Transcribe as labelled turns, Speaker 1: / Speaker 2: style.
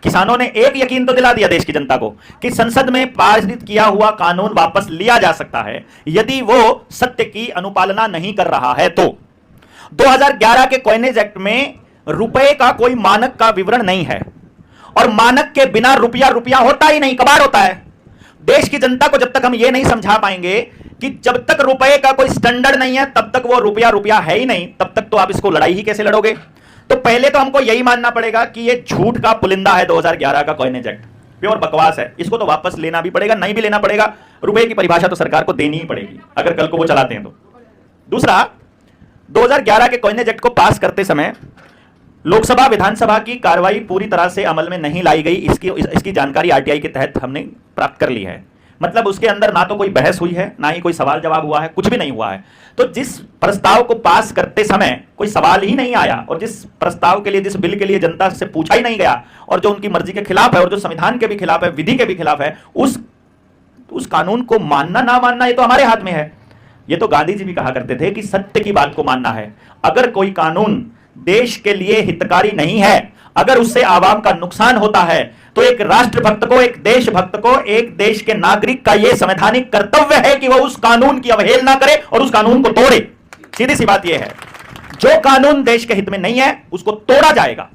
Speaker 1: किसानों ने एक यकीन तो दिला दिया देश की जनता को कि संसद में पारित किया हुआ कानून वापस लिया जा सकता है यदि वो सत्य की अनुपालना नहीं कर रहा है तो। 2011 के कॉइनेज एक्ट में रुपए का कोई मानक का विवरण नहीं है और मानक के बिना रुपया रुपया होता ही नहीं, कबाड़ होता है। देश की जनता को जब तक हम ये नहीं समझा पाएंगे कि जब तक रुपए का कोई स्टैंडर्ड नहीं है तब तक वो रुपया रुपया है ही नहीं, तब तक तो आप इसको लड़ाई ही कैसे लड़ोगे। तो पहले तो हमको यही मानना पड़ेगा कि ये झूठ का पुलिंदा है 2011 का कॉइनेज एक्ट, प्योर बकवास है। इसको तो वापस लेना भी पड़ेगा, नहीं भी लेना पड़ेगा, रुपए की परिभाषा तो सरकार को देनी ही पड़ेगी अगर कल को वो चलाते हैं तो। दूसरा, 2011 के कॉइनेज एक्ट को पास करते समय लोकसभा विधानसभा की कार्रवाई पूरी तरह से अमल में नहीं लाई गई, इसकी जानकारी आरटीआई के तहत हमने प्राप्त कर ली है। मतलब उसके अंदर ना तो कोई बहस हुई है, ना ही कोई सवाल जवाब हुआ है, कुछ भी नहीं हुआ है। तो जिस प्रस्ताव को पास करते समय कोई सवाल ही नहीं आया और जिस प्रस्ताव के लिए, जिस बिल के लिए जनता से पूछा ही नहीं गया और जो उनकी मर्जी के खिलाफ है और जो संविधान के भी खिलाफ है, विधि के भी खिलाफ है, उस कानून को मानना ना मानना ये तो हमारे हाथ में है। ये तो गांधी जी भी कहा करते थे कि सत्य की बात को मानना है। अगर कोई कानून देश के लिए हितकारी नहीं है, अगर उससे आवाम का नुकसान होता है, तो एक राष्ट्रभक्त को, एक देशभक्त को, एक देश के नागरिक का यह संवैधानिक कर्तव्य है कि वह उस कानून की अवहेलना करे और उस कानून को तोड़े। सीधी सी बात यह है, जो कानून देश के हित में नहीं है उसको तोड़ा जाएगा।